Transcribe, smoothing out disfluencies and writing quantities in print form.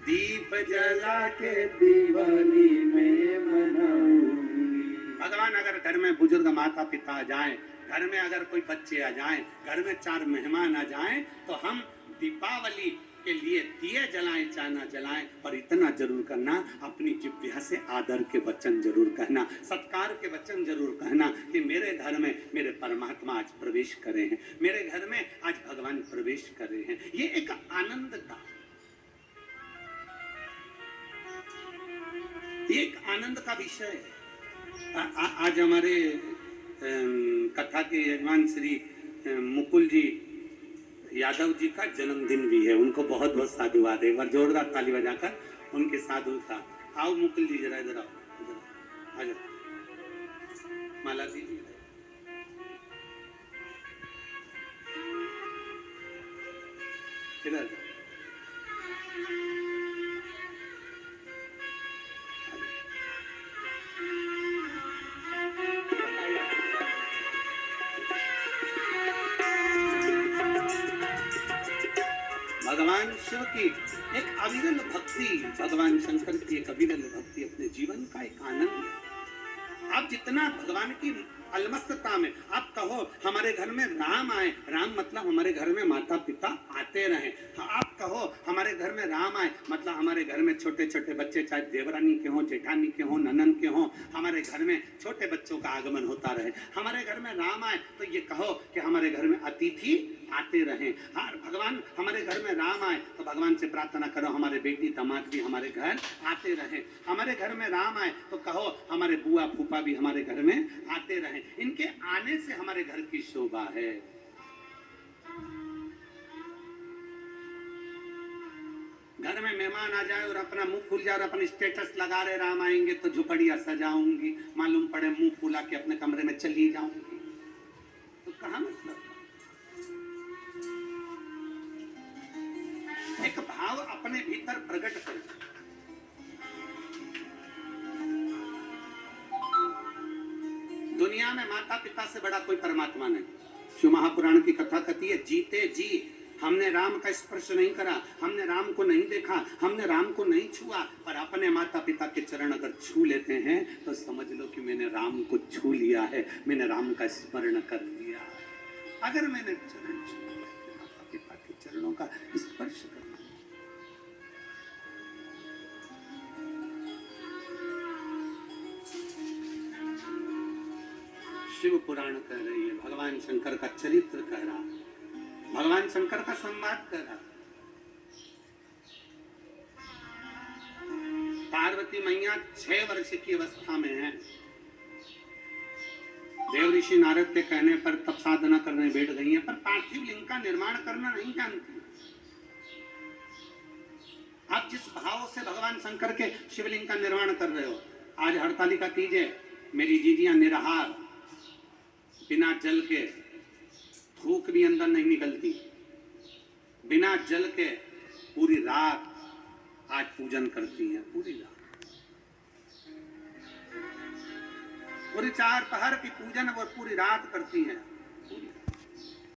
दीप जला के दिवाली में मनाऊंगी। भगवान अगर घर में बुजुर्ग माता पिता आ जाएं, घर में अगर कोई बच्चे आ जाएं, घर में 4 मेहमान आ जाएं, तो हम दीपावली के लिए दिए जलाएं चाहे ना जलाएं, पर इतना जरूर करना, अपनी जिह्वा से आदर के वचन जरूर कहना, सत्कार के वचन जरूर कहना कि मेरे घर में मेरे परमात्मा आज प्रवेश करे हैं, मेरे घर में आज भगवान प्रवेश कर रहे हैं। ये एक आनंद का, एक आनंद का विषय है। आज हमारे कथा के यजमान श्री मुकुल जी यादव जी का जन्मदिन भी है, उनको बहुत बहुत साधुवाद है। एक बार जोरदार ताली बजाकर उनके साधु था। आओ मुकुल जी जरा इधर आओ, इधर आ जाओ, माला दीजिए। इधर भगवान शिव की एक अविरल भक्ति, भगवान शंकर की एक अविरल भक्ति अपने जीवन का एक आनंद है। आप जितना भगवान की अलमस्तता में आप कहो हमारे घर में राम आए, राम मतलब हमारे घर में माता पिता आते रहे। आप कहो हमारे घर में राम आए मतलब हमारे घर में छोटे छोटे बच्चे, चाहे देवरानी के हों, जेठानी के हों, ननन के हों, हमारे घर में छोटे बच्चों का आगमन होता रहे। हमारे घर में राम आए तो ये कहो कि हमारे घर में अतिथि आते रहे। हाँ, भगवान हमारे घर में राम आए तो भगवान से प्रार्थना करो हमारे बेटी दामाद भी हमारे घर आते रहे। हमारे घर में राम आए तो कहो हमारे बुआ फूफा भी हमारे घर में आते रहे। इनके आने से हमारे घर की शोभा है। घर में मेहमान आ जाए और अपना मुंह फूल जाए और अपने स्टेटस लगा रहे राम आएंगे तो झुपड़ियां सजाऊंगी, मालूम पड़े मुंह फूला के अपने कमरे में चली जाऊंगी, तो कहां मतलब? एक भाव अपने भीतर प्रकट करें। दुनिया में माता पिता से बड़ा कोई परमात्मा नहीं। शिव महापुराण की कथा कहती है, जीते जी हमने राम का स्पर्श नहीं करा, हमने राम को नहीं देखा, हमने राम को नहीं छुआ, पर अपने माता पिता के चरण अगर छू लेते हैं तो समझ लो कि मैंने राम को छू लिया है, मैंने राम का स्मरण कर लिया। अगर मैंने चरण छू लिया, माता पिता के चरणों का स्पर्श कर, शिव पुराण कह रही है, भगवान शंकर का चरित्र कह रहा, भगवान शंकर का संवाद कह रहा। पार्वती मैया 6 वर्ष की अवस्था में है। देव ऋषि नारद के कहने पर तब साधना करने बैठ गई है, पर पार्थिव लिंग का निर्माण करना नहीं जानती। आप जिस भाव से भगवान शंकर के शिवलिंग का निर्माण कर रहे हो, आज हड़तालिका तीज है, मेरी जीजियां निराहार बिना जल के, थूक भी अंदर नहीं निकलती, बिना जल के पूरी रात आज पूजन करती हैं। पूरी रात, पूरी 4 पहर की पूजन वो पूरी रात करती हैं। पूरी रात